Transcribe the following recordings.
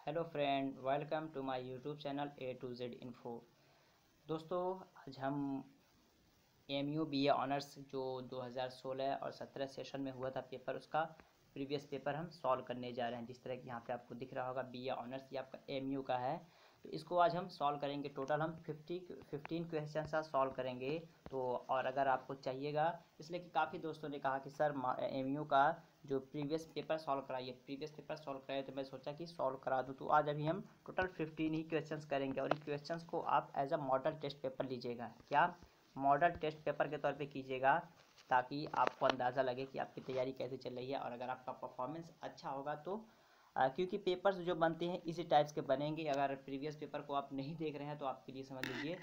Hello friend, welcome to my YouTube channel A to Z info. दोस्तों, आज हम MU BA honours जो 2016 और 17 सेशन में हुआ था पेपर, उसका प्रीवियस पेपर हम सॉल्व करने जा रहे हैं। जिस तरह कि यहाँ पे आपको दिख रहा होगा, बीए ऑनर्स ये आपका एमयू का है, तो इसको आज हम सॉल्व करेंगे। टोटल हम 15 क्वेश्चन सा सॉल्व करेंगे। तो और अगर आपको चाहिएगा, इसलिए कि काफ़ी दोस्तों ने कहा कि सर एमयू का जो प्रीवियस पेपर सॉल्व कराइए, तो मैं सोचा कि सॉल्व करा दूँ। तो आज अभी हम टोटल 15 ही क्वेश्चंस करेंगे और इन क्वेश्चंस को आप as a model test paper लीजिएगा। क्या मॉडल टेस्ट पेपर के तौर पे कीजिएगा, ताकि आपको अंदाज़ा लगे कि आपकी तैयारी कैसे चल रही है। और अगर आपका परफॉर्मेंस अच्छा होगा तो क्योंकि पेपर्स जो बनते हैं इसी टाइप्स के बनेंगे। अगर प्रीवियस पेपर को आप नहीं देख रहे हैं तो आपके लिए समझ लीजिए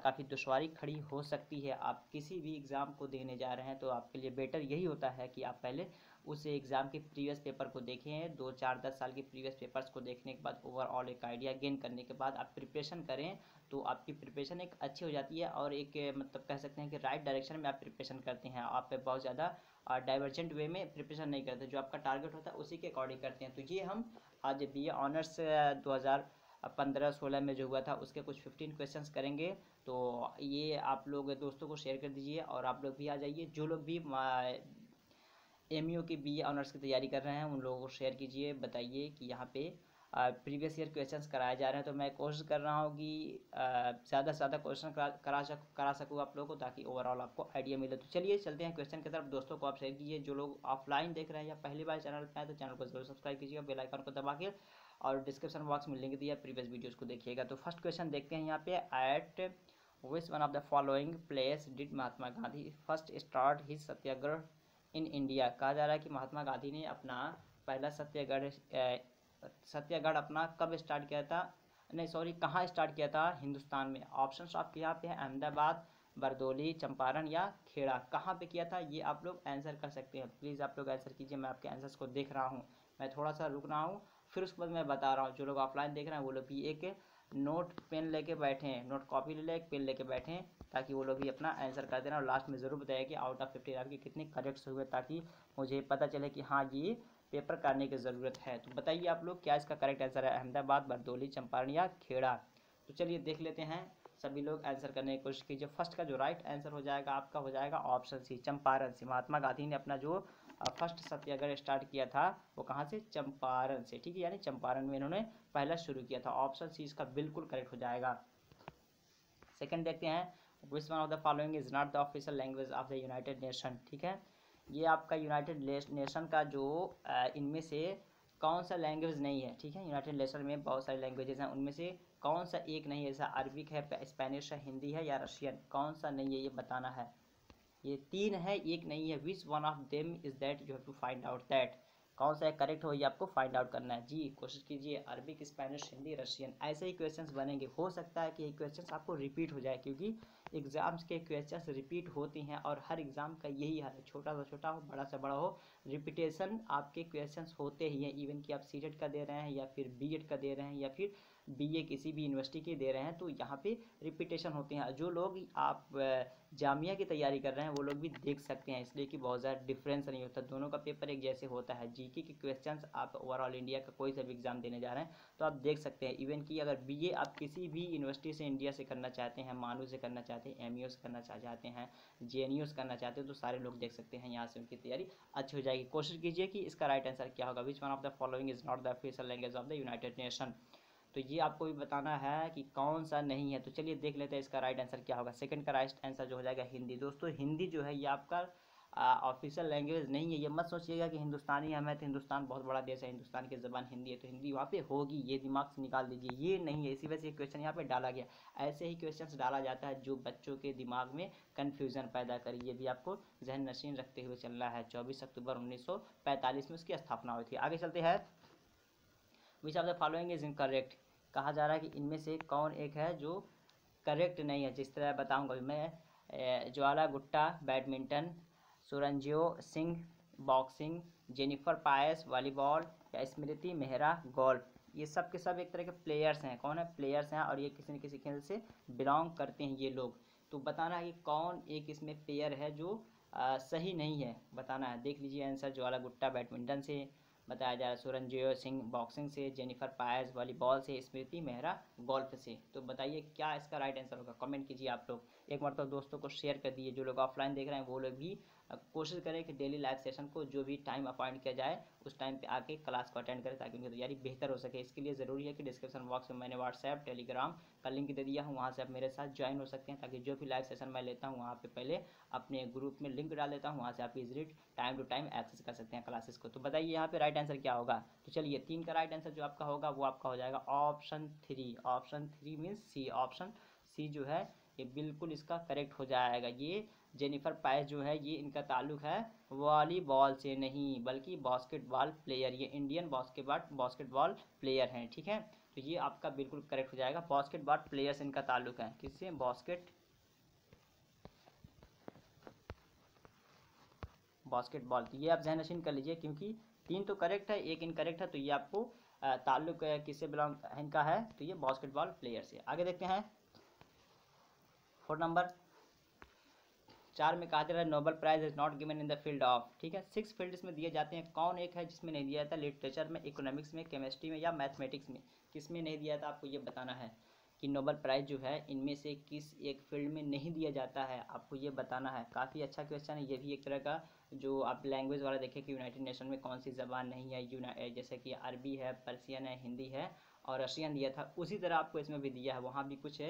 काफ़ी दुश्वारी खड़ी हो सकती है। आप किसी भी एग्ज़ाम को देने जा रहे हैं तो आपके लिए बेटर यही होता है कि आप पहले उस एग्ज़ाम के प्रीवियस पेपर को देखें। 2, 4, 10 साल के प्रीवियस पेपर्स को देखने के बाद ओवरऑल एक आइडिया गेन करने के बाद आप प्रिपरेशन करें, तो आपकी प्रिपरेशन एक अच्छी हो जाती है और एक मतलब कह सकते हैं कि राइट डायरेक्शन में आप प्रिपरेशन करते हैं। आप बहुत ज़्यादा डाइवर्जेंट वे में प्रिपरेशन नहीं करते, जो आपका टारगेट होता है उसी के अकॉर्डिंग करते हैं। तो ये हम आज बीए ऑनर्स 2015-16 में जो हुआ था उसके कुछ 15 क्वेश्चंस करेंगे। तो ये आप लोग दोस्तों को शेयर कर दीजिए और आप लोग भी आ जाइए। जो लोग भी एमयू की बीए ऑनर्स की तैयारी कर रहे हैं उन लोगों को शेयर कीजिए, बताइए कि यहाँ पे प्रीवियस ईयर क्वेश्चंस कराए जा रहे हैं। तो मैं कोशिश कर रहा हूँ कि ज़्यादा से ज़्यादा क्वेश्चन करा सकूँ आप लोगों को, ताकि ओवरऑल आपको आइडिया मिले। तो चलिए चलते हैं क्वेश्चन की तरफ। दोस्तों को आप शेयर कीजिए। जो लोग ऑफलाइन देख रहे हैं या पहली बार चैनल पर आए तो चैनल को जरूर सब्सक्राइब कीजिएगा, बेल आइकन को दबा के, और डिस्क्रिप्शन बॉक्स में लिंक दिया प्रीवियस वीडियोज़ को देखिएगा। तो फर्स्ट क्वेश्चन देखते हैं यहाँ पे। Eight which one of the following place did Mahatma Gandhi first start his Satyagraha in India. कहा जा रहा है कि महात्मा गांधी ने अपना पहला सत्याग्रह अपना कब स्टार्ट किया था, नहीं सॉरी, कहाँ स्टार्ट किया था हिंदुस्तान में। ऑप्शंस आपके यहाँ पे है अहमदाबाद, बरदौली, चंपारण या खेड़ा। कहाँ पे किया था ये आप लोग आंसर कर सकते हैं। प्लीज़ आप लोग आंसर कीजिए। मैं आपके आंसर्स को देख रहा हूँ। मैं थोड़ा सा रुक रहा हूँ, फिर उसके बाद मैं बता रहा हूँ। जो लोग ऑफलाइन देख रहे हैं वो लोग भी एक नोट पेन लेके बैठे हैं, नोट कॉपी ले लें, एक पेन लेके बैठे हैं, ताकि वो लोग भी अपना आंसर कर देना। और लास्ट में ज़रूर बताइए कि आउट ऑफ 15 आपके कितने करेक्ट हुए, ताकि मुझे पता चले कि हाँ ये पेपर करने की ज़रूरत है। तो बताइए आप लोग क्या इसका करेक्ट आंसर है, अहमदाबाद, बरदौली, चंपारण या खेड़ा। तो चलिए देख लेते हैं। सभी लोग आंसर करने की कोशिश कीजिए। फर्स्ट का जो राइट आंसर हो जाएगा आपका हो जाएगा ऑप्शन सी, चंपारण से। महात्मा गांधी ने अपना जो फर्स्ट सत्याग्रह स्टार्ट किया था वो कहाँ से, चंपारण से। ठीक है, यानी चंपारण में इन्होंने पहला शुरू किया था। ऑप्शन सी इसका बिल्कुल करेक्ट हो जाएगा। सेकंड देखते हैं। विच one of the following is not the official language of the United nation. ठीक है, ये आपका यूनाइटेड नेशन का जो इनमें से कौन सा लैंग्वेज नहीं है। ठीक है, यूनाइटेड नेशन में बहुत सारी लैंग्वेजेस हैं, उनमें से कौन सा एक नहीं है। जैसा अरबिक है, स्पेनिश है, हिंदी है या रशियन, कौन सा नहीं है ये बताना है। ये 3 है, एक नहीं है। Which one of them is that, you have to find out that. कौन सा करेक्ट हो ये आपको फाइंड आउट करना है। जी कोशिश कीजिए। अरबिक, स्पेनिश, हिंदी, रशियन, ऐसे ही क्वेश्चंस बनेंगे। हो सकता है कि ये क्वेश्चंस आपको रिपीट हो जाए, क्योंकि एग्जाम्स के क्वेश्चंस रिपीट होती हैं और हर एग्जाम का यही हाल है। छोटा सा छोटा हो, बड़ा सा बड़ा हो, रिपीटेशन आपके क्वेश्चंस होते ही हैं। इवन कि आप सीटेट का दे रहे हैं या फिर बीएड का दे रहे हैं या फिर बीए किसी भी यूनिवर्सिटी के दे रहे हैं, तो यहाँ पे रिपीटेशन होते हैं। जो लोग आप जामिया की तैयारी कर रहे हैं वो लोग भी देख सकते हैं, इसलिए कि बहुत ज़्यादा डिफरेंस नहीं होता। दोनों का पेपर एक जैसे होता है। जीके के क्वेश्चंस आप ओवरऑल इंडिया का कोई सा भी एग्जाम देने जा रहे हैं तो आप देख सकते हैं। इवन कि अगर बीए आप किसी भी यूनिवर्सिटी से इंडिया से करना चाहते हैं, मानू से करना चाहते हैं, एमयू से करना चाहते हैं, जेएनयू से करना चाहते हैं, तो सारे लोग देख सकते हैं। यहाँ से उनकी तैयारी अच्छी हो जाएगी। कोशिश कीजिए कि इसका राइट आंसर क्या होगा। विच one of the following is not the official language of the United nation. तो ये आपको भी बताना है कि कौन सा नहीं है। तो चलिए देख लेते हैं इसका राइट आंसर क्या होगा। सेकंड का राइट आंसर जो हो जाएगा हिंदी। दोस्तों हिंदी जो है ये आपका ऑफिशियल लैंग्वेज नहीं है। ये मत सोचिएगा कि हिंदुस्तानी हम है तो हिंदुस्तान बहुत बड़ा देश है, हिंदुस्तान की ज़बान हिंदी है तो हिंदी वहाँ पे होगी, ये दिमाग से निकाल दीजिए। ये नहीं है, इसी वजह से क्वेश्चन यहाँ पे डाला गया। ऐसे ही क्वेश्चन डाला जाता है जो बच्चों के दिमाग में कन्फ्यूज़न पैदा करे। ये भी आपको जहन नशीन रखते हुए चलना है। 24 अक्टूबर 1945 में उसकी स्थापना हुई थी। आगे चलते हैं। Which of the following is incorrect. कहा जा रहा है कि इनमें से कौन एक है जो करेक्ट नहीं है। जिस तरह बताऊंगा मैं, Jwala Gutta badminton, Suranjoy Singh boxing, Jennifer Pais volleyball या स्मृति मेहरा गोल्फ। ये सब के सब एक तरह के प्लेयर्स हैं। कौन है, प्लेयर्स हैं और ये किसी न किसी खेल से बिलोंग करते हैं ये लोग। तो बताना है कि कौन एक इसमें प्लेयर है जो सही नहीं है, बताना है। देख लीजिए आंसर। ज्वाला गुट्टा बैडमिंटन से, बताया जा रहा है सुरंजय सिंह बॉक्सिंग से, जेनिफर पायस वॉलीबॉल से, स्मृति मेहरा गोल्फ से। तो बताइए क्या इसका राइट आंसर होगा, कमेंट कीजिए आप लोग। एक बार तो दोस्तों को शेयर कर दीजिए, जो लोग ऑफलाइन देख रहे हैं वो लोग भी कोशिश करें कि डेली लाइव सेशन को जो भी टाइम अपॉइंट किया जाए उस टाइम पे आके क्लास को अटेंड करें, ताकि उनकी तैयारी बेहतर हो सके। इसके लिए ज़रूरी है कि डिस्क्रिप्शन बॉक्स में मैंने व्हाट्सएप टेलीग्राम का लिंक दे दिया हूँ, वहाँ से आप मेरे साथ ज्वाइन हो सकते हैं, ताकि जो भी लाइव सेशन मैं लेता हूँ वहाँ पे पहले अपने ग्रुप में लिंक डाल देता हूँ, वहाँ से आप easily time to time access कर सकते हैं क्लासेस को। तो बताइए यहाँ पे राइट आंसर क्या होगा। तो चलिए 3 का राइट आंसर जो आपका होगा वो आपका हो जाएगा ऑप्शन 3। ऑप्शन 3 मीन्स सी। ऑप्शन सी जो है ये बिल्कुल इसका करेक्ट हो जाएगा। ये जेनिफर पायस जो है ये इनका ताल्लुक है वॉलीबॉल से नहीं, बल्कि बास्केटबॉल प्लेयर, ये इंडियन बास्केटबॉल प्लेयर हैं, ठीक है। तो ये आपका बिल्कुल करेक्ट हो जाएगा, बास्केटबॉल प्लेयर से इनका ताल्लुक है। किससे? बास्केटबॉल। तो ये आप ज़हन नशीन कर लीजिए, क्योंकि 3 तो करेक्ट है, 1 इनकरेक्ट है, तो ये आपको ताल्लुक किससे बिलोंग इनका है, तो ये बास्केटबॉल प्लेयर से। आगे देखते हैं 4 नंबर 4 में कहा जा रहा है Nobel prize is not given in the field of, ठीक है। 6 फील्ड्स में दिए जाते हैं, कौन एक है जिसमें नहीं दिया जाता? लिटरेचर में, इकोनॉमिक्स में, केमिस्ट्री में या मैथमेटिक्स में, किस में नहीं दिया जाता? आपको ये बताना है कि नोबेल प्राइज़ जो है इनमें से किस एक फील्ड में नहीं दिया जाता है, आपको ये बताना है। काफ़ी अच्छा क्वेश्चन है ये भी, एक तरह का जो आप लैंग्वेज वाला देखें कि यूनाइटेड नेशन में कौन सी ज़बान नहीं है, जैसे कि अरबी है, पर्सियन है, हिंदी है और रशियन दिया था, उसी तरह आपको इसमें भी दिया है। वहाँ भी कुछ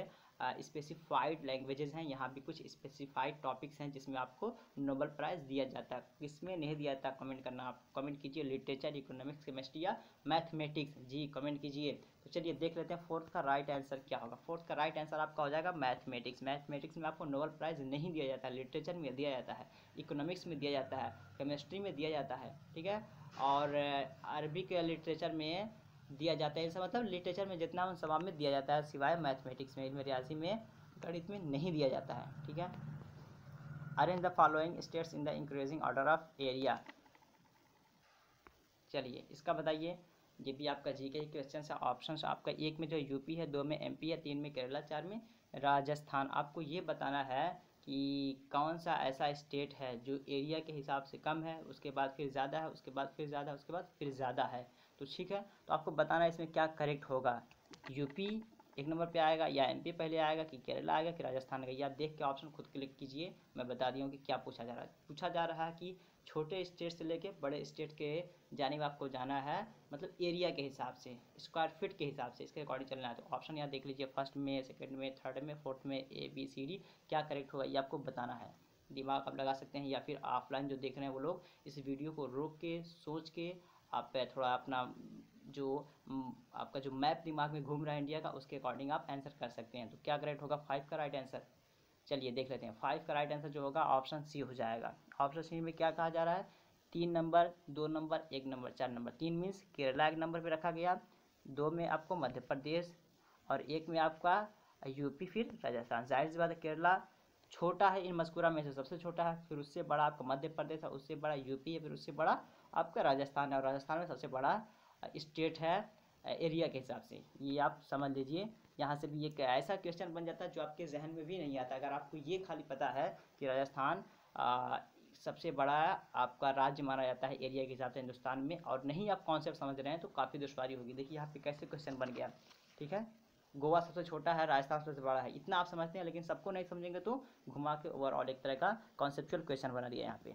स्पेसिफाइड लैंग्वेजेस हैं, यहाँ भी कुछ स्पेसिफाइड टॉपिक्स हैं जिसमें आपको नोबेल प्राइज़ दिया जाता है। किसमें नहीं दिया जाता कमेंट करना, आप कमेंट कीजिए, लिटरेचर, इकोनॉमिक्स, केमिस्ट्री या मैथमेटिक्स, जी कमेंट कीजिए। तो चलिए देख लेते हैं 4th का राइट आंसर क्या होगा। 4th का राइट आंसर आपका हो जाएगा मैथमेटिक्स। मैथमेटिक्स में आपको नोबेल प्राइज़ नहीं दिया जाता है, लिटरेचर में दिया जाता है, इकोनॉमिक्स में दिया जाता है, केमिस्ट्री में दिया जाता है, ठीक है, और अरबी के लिटरेचर में दिया जाता है। इसका मतलब लिटरेचर में जितना उन सवाल में दिया जाता है, सिवाय मैथमेटिक्स में, इल्म रियाजी में, गणित में नहीं दिया जाता है, ठीक है। Arrange the following states in the increasing order of area. चलिए इसका बताइए, ये भी आपका जीके के क्वेश्चन है। ऑप्शन आपका 1 में जो यूपी है, 2 में एमपी है, 3 में केरला, 4 में राजस्थान। आपको ये बताना है कि कौन सा ऐसा स्टेट है जो एरिया के हिसाब से कम है, उसके बाद फिर ज़्यादा है, उसके बाद फिर ज़्यादा है, उसके बाद फिर ज़्यादा है। तो ठीक है, तो आपको बताना है इसमें क्या करेक्ट होगा, यूपी 1 नंबर पे आएगा या एमपी पहले आएगा कि केरला आएगा कि राजस्थान आएगा। या देख के ऑप्शन खुद क्लिक कीजिए, मैं बता दी हूँ कि क्या पूछा जा रहा है। पूछा जा रहा है कि छोटे स्टेट से लेके बड़े स्टेट के जानिब आपको जाना है, मतलब एरिया के हिसाब से, स्क्वायर फीट के हिसाब से, इसके अकॉर्डिंग चलना है। तो ऑप्शन यहाँ देख लीजिए, फर्स्ट में, सेकंड में, थर्ड में, फोर्थ में, ABCD, क्या करेक्ट होगा ये आपको बताना है। दिमाग आप लगा सकते हैं, या फिर ऑफलाइन जो देख रहे हैं वो लोग इस वीडियो को रोक के सोच के आप थोड़ा अपना जो आपका जो मैप दिमाग में घूम रहा है इंडिया का, उसके अकॉर्डिंग आप आंसर कर सकते हैं। तो क्या करेक्ट होगा? 5 का राइट आंसर। चलिए देख लेते हैं, 5 का राइट आंसर जो होगा ऑप्शन सी हो जाएगा। ऑप्शन सी में क्या कहा जा रहा है? 3 number, 2 number, 1 number, 4 number. 3 means Kerala 1 number पे रखा गया, 2 में आपको मध्य प्रदेश और 1 में आपका यूपी, फिर राजस्थान। जाहिर सी बात है केरला छोटा है, इन मस्कुरा में से सबसे छोटा है, फिर उससे बड़ा आपका मध्य प्रदेश है, उससे बड़ा यूपी है, फिर उससे बड़ा आपका राजस्थान है, और राजस्थान में सबसे बड़ा स्टेट है एरिया के हिसाब से। ये आप समझ लीजिए। यहाँ से भी एक ऐसा क्वेश्चन बन जाता है जो आपके जहन में भी नहीं आता। अगर आपको ये खाली पता है कि राजस्थान सबसे बड़ा आपका राज्य माना जाता है एरिया के हिसाब से हिंदुस्तान में, और नहीं आप कॉन्सेप्ट समझ रहे हैं, तो काफ़ी दुश्वारी होगी। देखिए यहाँ पे कैसे क्वेश्चन बन गया, ठीक है। गोवा सबसे छोटा है, राजस्थान सबसे बड़ा है, इतना आप समझते हैं, लेकिन सबको नहीं समझेंगे तो घुमा के ओवरऑल एक तरह का कॉन्सेप्चुअल क्वेश्चन बना दिया यहाँ पे।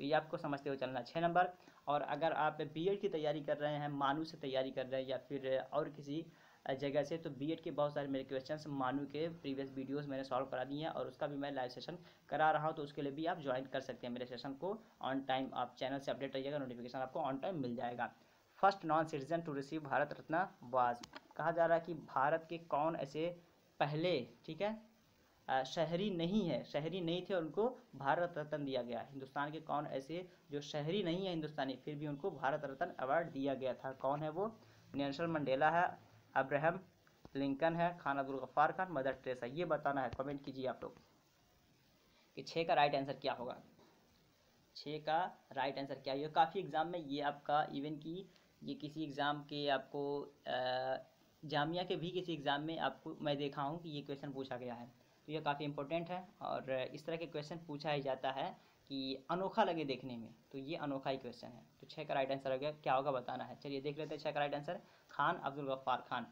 तो ये आपको समझते हुए चलना। 6 नंबर, और अगर आप बीएड की तैयारी कर रहे हैं, मानू से तैयारी कर रहे हैं, या फिर और किसी जगह से, तो बीएड के बहुत सारे मेरे क्वेश्चंस मानू के प्रीवियस वीडियोस मैंने सॉल्व करा दिए हैं, और उसका भी मैं लाइव सेशन करा रहा हूं। तो उसके लिए भी आप ज्वाइन कर सकते हैं मेरे सेशन को ऑन टाइम। आप चैनल से अपडेट रहिएगा, नोटिफिकेशन आपको ऑन टाइम मिल जाएगा। First non citizen to receive Bharat Ratna was. कहा जा रहा है कि भारत के कौन ऐसे पहले, ठीक है, शहरी नहीं थे और उनको भारत रत्न दिया गया। हिंदुस्तान के कौन ऐसे जो शहरी नहीं है हिंदुस्तानी, फिर भी उनको भारत रत्न अवार्ड दिया गया था? कौन है वो? नेल्सन मंडेला है, अब्राहम लिंकन है, खान अब्दुल गफ्फार खान, मदर टेरेसा। ये बताना है, कमेंट कीजिए आप लोग कि 6 का राइट आंसर क्या होगा। 6 का राइट आंसर क्या है? काफ़ी एग्ज़ाम में ये आपका इवन की ये किसी एग्ज़ाम के आपको जामिया के भी किसी एग्ज़ाम में आपको मैं देखा हूँ कि ये क्वेश्चन पूछा गया है। तो ये काफ़ी इंपॉर्टेंट है, और इस तरह के क्वेश्चन पूछा ही जाता है कि अनोखा लगे देखने में, तो ये अनोखा ही क्वेश्चन है। तो 6 का राइट आंसर हो गया, क्या होगा बताना है। चलिए देख लेते हैं 6 का राइट आंसर। खान अब्दुल गफ्फार खान,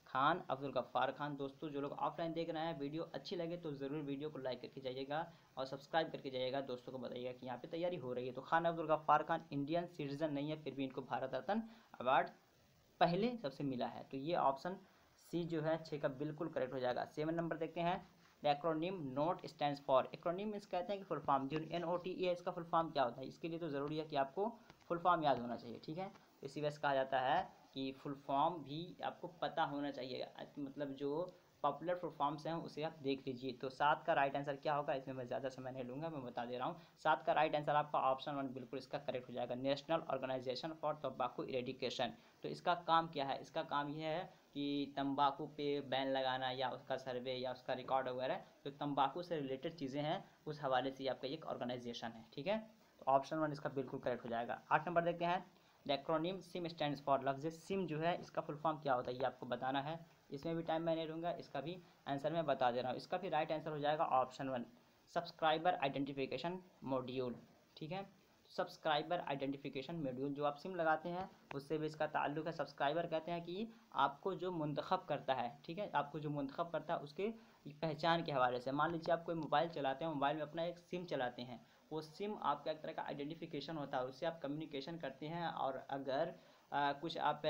खान अब्दुल गफ्फार खान। दोस्तों जो लोग ऑफलाइन देख रहे हैं, वीडियो अच्छी लगे तो ज़रूर वीडियो को लाइक करके जाइएगा और सब्सक्राइब करके जाइएगा, दोस्तों को बताइएगा कि यहाँ पे तैयारी हो रही है। तो खान अब्दुल गफ्फार खान इंडियन सिटीजन नहीं है, फिर भी इनको भारत रत्न अवार्ड पहले सबसे मिला है। तो ये ऑप्शन सी जो है 6 का बिल्कुल करेक्ट हो जाएगा। 7 नंबर देखते हैं। Acronym note stands for, acronym means कहते हैं कि फुल फॉर्म, जो NOTE है इसका फुल फॉर्म क्या होता है, इसके लिए तो ज़रूरी है कि आपको फुल फॉर्म याद होना चाहिए, ठीक है। इसी वजह से कहा जाता है कि फुल फॉर्म भी आपको पता होना चाहिए, मतलब जो पॉपुलर फुल फॉर्म्स हैं उसे आप देख लीजिए। तो 7 का राइट आंसर क्या होगा, इसमें मैं ज़्यादा समय नहीं लूँगा, मैं बता दे रहा हूँ। 7 का राइट आंसर आपका ऑप्शन 1 बिल्कुल इसका करेक्ट हो जाएगा, नेशनल ऑर्गेनाइजेशन फॉर तम्बाकू इरेडिकेशन। तो इसका काम क्या है, इसका काम यह है कि तंबाकू पे बैन लगाना या उसका सर्वे या उसका रिकॉर्ड वगैरह, जो तंबाकू से रिलेटेड चीज़ें हैं उस हवाले से आपका एक ऑर्गेनाइजेशन है, ठीक है। तो ऑप्शन 1 इसका बिल्कुल करेक्ट हो जाएगा। 8 नंबर देखते हैं। The acronym SIM stands for, लफ्ज़ सिम जो है इसका फुल फॉर्म क्या होता है ये आपको बताना है। इसमें भी टाइम मैं नहीं लूँगा, इसका भी आंसर मैं बता दे रहा हूँ। इसका भी राइट आंसर हो जाएगा ऑप्शन 1, सब्सक्राइबर आइडेंटिफिकेशन मॉड्यूल, ठीक है। सब्सक्राइबर आइडेंटिफिकेशन मॉड्यूल, जो आप सिम लगाते हैं उससे भी इसका ताल्लुक है। सब्सक्राइबर कहते हैं कि आपको जो मुंतखब करता है, ठीक है, आपको जो मुंतखब करता है उसके पहचान के हवाले से। मान लीजिए आप कोई मोबाइल चलाते हैं, मोबाइल में अपना एक सिम चलाते हैं, वो सिम आपका एक तरह का आइडेंटिफिकेशन होता है, उससे आप कम्युनिकेशन करते हैं। और अगर कुछ आप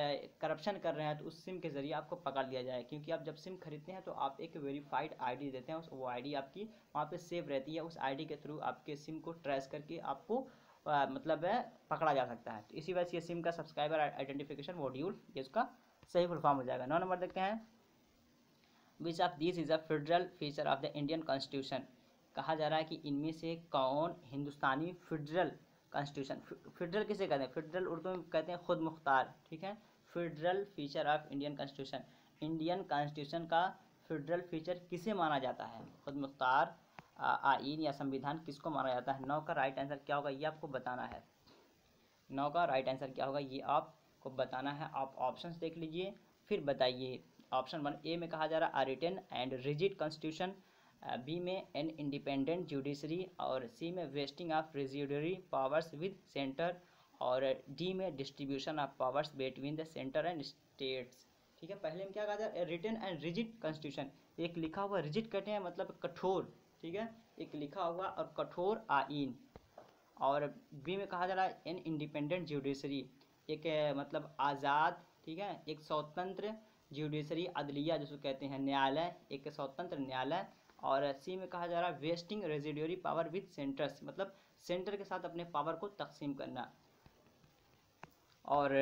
करप्शन कर रहे हैं तो उस सिम के ज़रिए आपको पकड़ लिया जाए, क्योंकि आप जब सिम खरीदते हैं तो आप एक वेरीफाइड आईडी देते हैं, वो आईडी आपकी वहाँ पे सेव रहती है। उस आईडी के थ्रू आपके सिम को ट्रेस करके आपको मतलब पकड़ा जा सकता है। तो इसी वजह से ये सिम का सब्सक्राइबर आइडेंटिफिकेशन मॉड्यूल ये उसका सही फुल फॉर्म हो जाएगा। 9 नंबर देखते हैं। Which of this is a federal feature of the Indian constitution, कहा जा रहा है कि इनमें से कौन हिंदुस्तानी फेडरल कॉन्स्टिट्यूशन, फेडरल किसे कहते हैं, फेडरल उर्दू में कहते हैं खुद मुख्तार, ठीक है। Federal feature of Indian constitution, Indian constitution का फेडरल फीचर किसे माना जाता है, खुद मुख्तार आइन या संविधान किसको माना जाता है। 9 का राइट आंसर क्या होगा ये आपको बताना है। 9 का राइट आंसर क्या होगा ये आपको बताना है। आप ऑप्शंस देख लीजिए फिर बताइए। ऑप्शन 1 ए में कहा जा रहा है written and rigid constitution, B में एन इंडिपेंडेंट जुडिशरी, और सी में vesting of residuary powers with centre, और डी में distribution of powers between the centre and states, ठीक है। पहले में क्या कहा जा रहा है, रिटन एंड रिजिड कॉन्स्टिट्यूशन, एक लिखा हुआ, रिजिड कहते हैं मतलब कठोर, ठीक है, एक लिखा हुआ और कठोर आइन। और बी में कहा जा रहा है एन इंडिपेंडेंट जुडिशरी, एक मतलब आज़ाद, ठीक है, एक स्वतंत्र जुडिशरी अदलिया जिसको कहते हैं न्यायालय, एक स्वतंत्र न्यायालय। और सी में कहा जा रहा है wasting residuary power with centres, मतलब सेंटर के साथ अपने पावर को तकसीम करना। और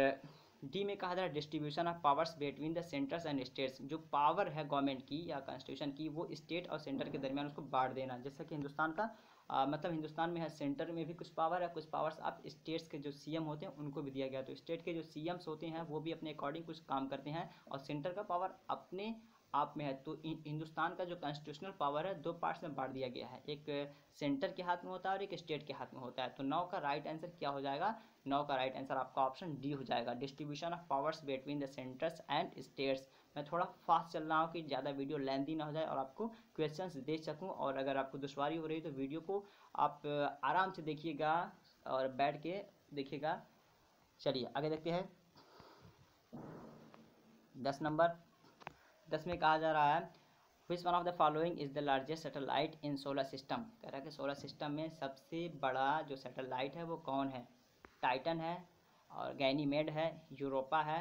डी में कहा जा रहा है distribution of powers between the centres and states, जो पावर है गवर्नमेंट की या कॉन्स्टिट्यूशन की वो स्टेट और सेंटर के दरमियान उसको बांट देना। जैसा कि हिंदुस्तान का मतलब हिंदुस्तान में है, सेंटर में भी कुछ पावर है, कुछ पावर्स आप स्टेट्स के जो सीएम होते हैं उनको भी दिया गया। तो स्टेट के जो सीएम्स होते हैं वो भी अपने अकॉर्डिंग कुछ काम करते हैं और सेंटर का पावर अपने आप में है। तो हिंदुस्तान का जो कॉन्स्टिट्यूशनल पावर है दो पार्ट्स में बांट दिया गया है, एक सेंटर के हाथ में होता है और एक स्टेट के हाथ में होता है। तो 9 का राइट आंसर क्या हो जाएगा, 9 का राइट आंसर आपका ऑप्शन डी हो जाएगा, distribution of powers between the centres and states. मैं थोड़ा फास्ट चल रहा हूँ कि ज़्यादा वीडियो लेंथी ना हो जाए और आपको क्वेश्चंस दे सकूँ, और अगर आपको दुश्वारी हो रही है तो वीडियो को आप आराम से देखिएगा और बैठ के देखिएगा। चलिए आगे देखते हैं। 10 नंबर, 10 में कहा जा रहा है which one of the following is the largest satellite in solar system, कह रहा है कि सोलर सिस्टम में सबसे बड़ा जो सैटेलाइट है वो कौन है। टाइटन है, और गैनीमेड है, यूरोपा है,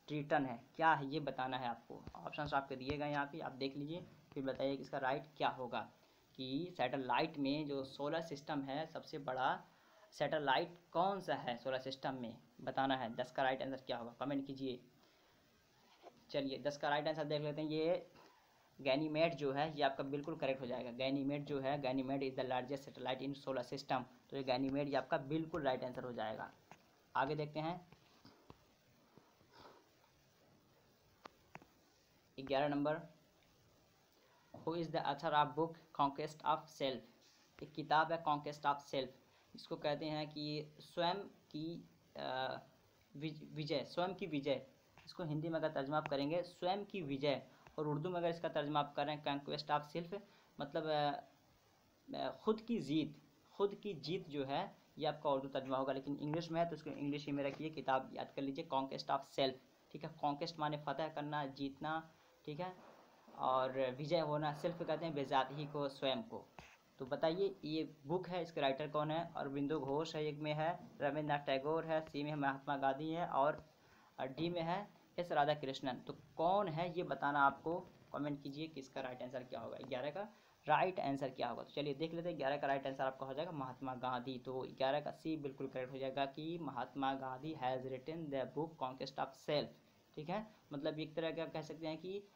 ट्रिटन है, क्या है ये बताना है आपको। ऑप्शंस आपके दिए गए यहाँ पे, आप देख लीजिए फिर बताइए कि इसका राइट क्या होगा। कि सैटेलाइट में जो सोलर सिस्टम है सबसे बड़ा सैटेलाइट कौन सा है सोलर सिस्टम में, बताना है। 10 का राइट आंसर क्या होगा कमेंट कीजिए। चलिए 10 का राइट आंसर देख लेते हैं। ये गैनीमेड जो है ये आपका बिल्कुल करेक्ट हो जाएगा। गैनीमेड जो है, Ganymede is the largest satellite in solar system, तो ये गैनीमेड ये आपका बिल्कुल राइट आंसर हो जाएगा। आगे देखते हैं 11 number, who is the author of book conquest of self, एक किताब है कॉन्क्वेस्ट ऑफ सेल्फ, इसको कहते हैं कि स्वयं की विजय, स्वयं की विजय। इसको हिंदी में अगर तर्जमा आप करेंगे स्वयं की विजय, और उर्दू में अगर इसका तर्जमा आप करें कॉन्क्वेस्ट ऑफ सेल्फ मतलब खुद की जीत, खुद की जीत जो है, ये आपका उर्दू तर्जुमा होगा, लेकिन इंग्लिश में है तो उसको इंग्लिश ही में रखिए, किताब याद कर लीजिए, कॉन्क्वेस्ट ऑफ सेल्फ। ठीक है, कॉन्क्वेस्ट माने फतह करना, जीतना। ठीक है, और विजय होना, सेल्फ कहते हैं बेजात ही को, स्वयं को। तो बताइए ये बुक है, इसके राइटर कौन है? अरविंदो घोष है, एक में है रविन्द्रनाथ टैगोर है, सी में है महात्मा गांधी है, और डी में है एस राधा कृष्णन। तो कौन है ये बताना आपको, कमेंट कीजिए कि इसका राइट आंसर क्या होगा, 11 का राइट आंसर क्या होगा। तो चलिए देख लेते हैं, 11 का राइट आंसर आपका हो जाएगा महात्मा गांधी। तो 11 का सी बिल्कुल करेक्ट हो जाएगा कि Mahatma Gandhi has written the book conquest of self. ठीक है, मतलब एक तरह का कह सकते हैं कि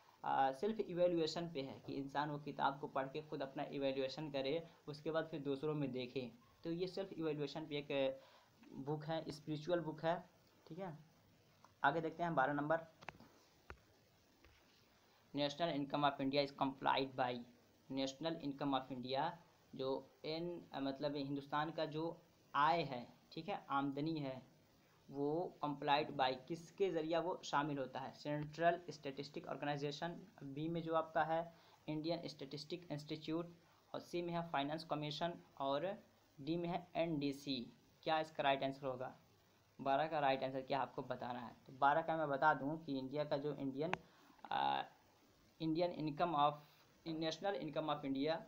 सेल्फ इवेल्युएशन पे है, कि इंसान वो किताब को पढ़ के खुद अपना इवेल्युएशन करे, उसके बाद फिर दूसरों में देखे। तो ये सेल्फ इवेल्युएशन पे एक बुक है, स्पिरिचुअल बुक है। ठीक है, आगे देखते हैं 12 number. National income of India is complied by. National income of India जो मतलब हिंदुस्तान का जो आय है, ठीक है, आमदनी है, वो कंप्लाइड बाई किसके ज़रिया वो शामिल होता है? सेंट्रल स्टेटिस्टिक ऑर्गेनाइजेशन, बी में जो आपका है इंडियन स्टेटिस्टिक इंस्टीट्यूट, और सी में है फाइनेंस कमीशन, और डी में है एनडीसी। क्या इसका राइट आंसर होगा? 12 का राइट आंसर क्या आपको बताना है? तो 12 का मैं बता दूं कि इंडिया का जो Indian income of national income of India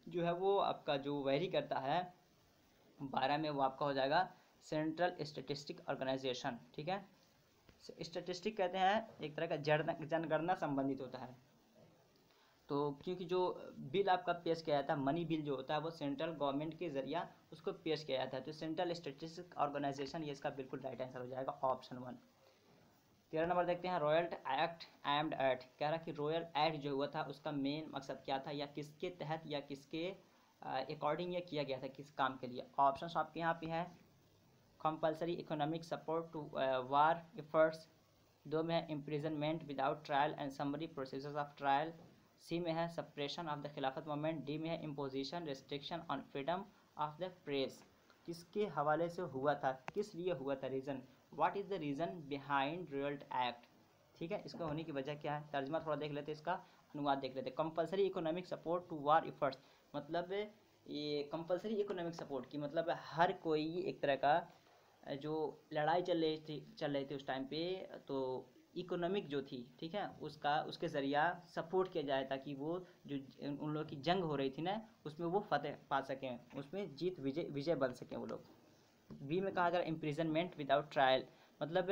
जो है वो आपका जो वेरी करता है 12 में, वो आपका हो जाएगा सेंट्रल स्टेटिस्टिक ऑर्गेनाइजेशन। ठीक है, स्टेटिस्टिक कहते हैं एक तरह का जनगणना संबंधित होता है। तो क्योंकि जो बिल आपका पेश किया जाता है, मनी बिल जो होता है, वो सेंट्रल गवर्नमेंट के जरिया उसको पेश किया जाता है। तो सेंट्रल स्टेटिस्टिक ऑर्गेनाइजेशन, ये इसका बिल्कुल राइट आंसर हो जाएगा, ऑप्शन 1। 13 नंबर देखते हैं, रॉयल एक्ट एम्ड एट। कह रहा कि रॉयल एक्ट जो हुआ था उसका मेन मकसद क्या था, या किसके तहत या किसके अकॉर्डिंग ये किया गया था, किस काम के लिए? ऑप्शन आपके यहाँ पे है compulsory economic support to war efforts, 2 में है imprisonment without trial and summary procedures of trial, C में है suppression of the Khilafat movement, D में है imposition restriction on freedom of the press. किसके हवाले से हुआ था, किस लिए हुआ था, reason, what is the reason behind Rowlatt act. ठीक है, इसका होने की वजह क्या है? तर्जमा थोड़ा देख लेते, इसका अनुवाद देख लेते। Compulsory economic support to war efforts, मतलब ये कंपल्सरी इकोनॉमिक सपोर्ट की मतलब हर कोई एक तरह का जो लड़ाई चल रही थी उस टाइम पे, तो इकोनॉमिक जो थी, ठीक है, उसके ज़रिया सपोर्ट किया जाए, ताकि वो जो उन लोगों की जंग हो रही थी ना, उसमें वो फतेह पा सकें, उसमें जीत विजय बन सकें वो लोग। बी में कहा जा रहा है इम्प्रिजनमेंट विदाउट ट्रायल, मतलब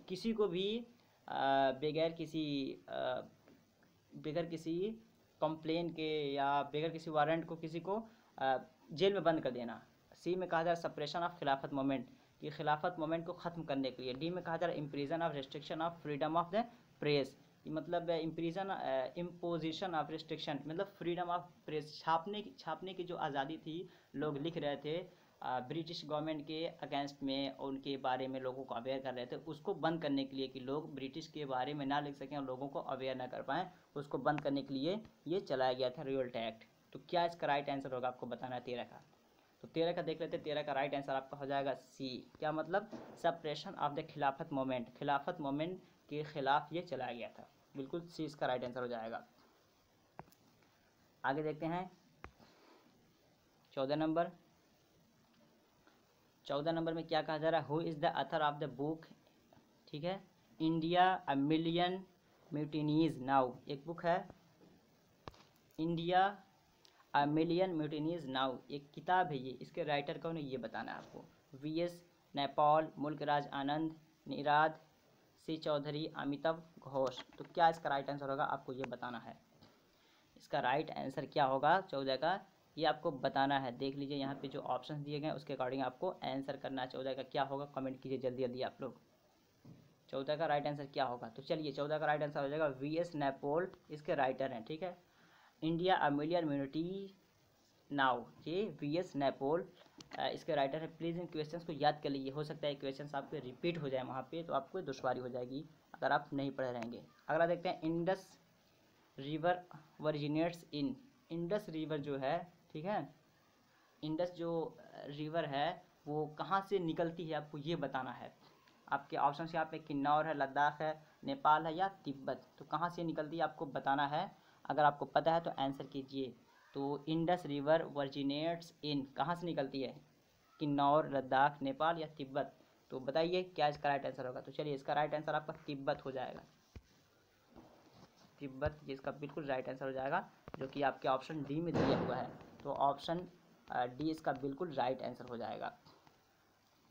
किसी को भी बगैर किसी कंप्लेन के या बगैर किसी वारंट को किसी को जेल में बंद कर देना। सी में कहा जा रहा है सप्रेशन ऑफ खिलाफत मोमेंट, कि खिलाफत मोमेंट को ख़त्म करने के लिए। डी में कहा जा रहा है imprison of restriction of freedom of the press, मतलब इम्पोजिशन ऑफ रिस्ट्रिक्शन, मतलब फ्रीडम ऑफ प्रेस, छापने की जो आज़ादी थी, लोग लिख रहे थे ब्रिटिश गवर्नमेंट के अगेंस्ट में, और उनके बारे में लोगों को अवेयर कर रहे थे, उसको बंद करने के लिए, कि लोग ब्रिटिश के बारे में ना लिख सकें और लोगों को अवेयर ना कर पाएँ, उसको बंद करने के लिए ये चलाया गया था रिवोल्ट एक्ट। तो क्या इसका राइट आंसर होगा, आपको बताना है 13 का। तो 13 का देख लेते हैं, 13 का राइट आंसर आपका हो जाएगा सी। क्या मतलब? सप्रेशन ऑफ द खिलाफत मोमेंट, खिलाफत मोमेंट के खिलाफ ये चलाया गया था, बिल्कुल सी इसका राइट आंसर हो जाएगा। आगे देखते हैं 14 नंबर। 14 नंबर में क्या कहा जा रहा है? Who is the author of the book, ठीक है, India a million mutinies now. एक बुक है India a million mutinies now, एक किताब है ये, इसके राइटर कौन है ये बताना है आपको। वी.एस. नैपाल, मुल्कराज आनंद, निराद, सी चौधरी, अमिताभ घोष। तो क्या इसका राइट आंसर होगा, आपको ये बताना है। इसका राइट आंसर क्या होगा 14 का, ये आपको बताना है। देख लीजिए यहाँ पे जो ऑप्शन दिए गए हैं उसके अकॉर्डिंग आपको आंसर करना है। 14 का क्या होगा, कमेंट कीजिए जल्दी जल्दी आप लोग। 14 का राइट आंसर क्या होगा? तो चलिए 14 का राइट आंसर हो जाएगा वी.एस. नैपोल, इसके राइटर हैं। ठीक है, इंडिया अ मिलियन म्यूनिटी नाउ, ये वी.एस. नैपोल इसके राइटर है। प्लीज़ इन क्वेश्चंस को याद कर लीजिए, हो सकता है क्वेश्चंस आपके रिपीट हो जाए वहाँ पे, तो आपको दुश्वारी हो जाएगी अगर आप नहीं पढ़े रहेंगे। अगला देखते हैं, इंडस रिवर ओरिजिनेट्स इन। इंडस रिवर जो है, ठीक है, इंडस जो रिवर है वो कहाँ से निकलती है, आपको ये बताना है। आपके ऑप्शन यहाँ पे किन्नौर है, लद्दाख है, नेपाल है या तिब्बत। तो कहाँ से निकलती है आपको बताना है। अगर आपको पता है तो आंसर कीजिए। तो इंडस रिवर वर्जिनेट्स इन कहाँ से निकलती है, किन्नौर, लद्दाख, नेपाल या तिब्बत। तो बताइए क्या इसका राइट आंसर होगा। तो चलिए इसका राइट आंसर आपका तिब्बत हो जाएगा, तिब्बत ये इसका बिल्कुल राइट आंसर हो जाएगा, जो कि आपके ऑप्शन डी में दिया हुआ है। तो ऑप्शन डी इसका बिल्कुल राइट आंसर हो जाएगा।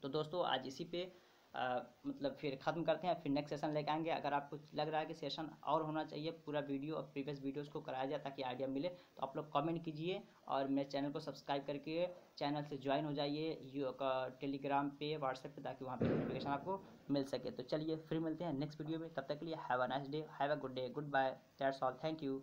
तो दोस्तों आज इसी पे मतलब फिर ख़त्म करते हैं, फिर नेक्स्ट सेशन लेके आएंगे। अगर आपको लग रहा है कि सेशन और होना चाहिए, पूरा वीडियो और प्रीवियस वीडियोस को कराया जाए ताकि आइडिया मिले, तो आप लोग कमेंट कीजिए और मेरे चैनल को सब्सक्राइब करके चैनल से ज्वाइन हो जाइए टेलीग्राम पे, व्हाट्सएप पे, ताकि वहाँ पे नोटिफिकेशन आपको मिल सके। तो चलिए फिर मिलते हैं नेक्स्ट वीडियो में, तब तक के लिए have a nice day, have a good day, goodbye, that's all, thank you.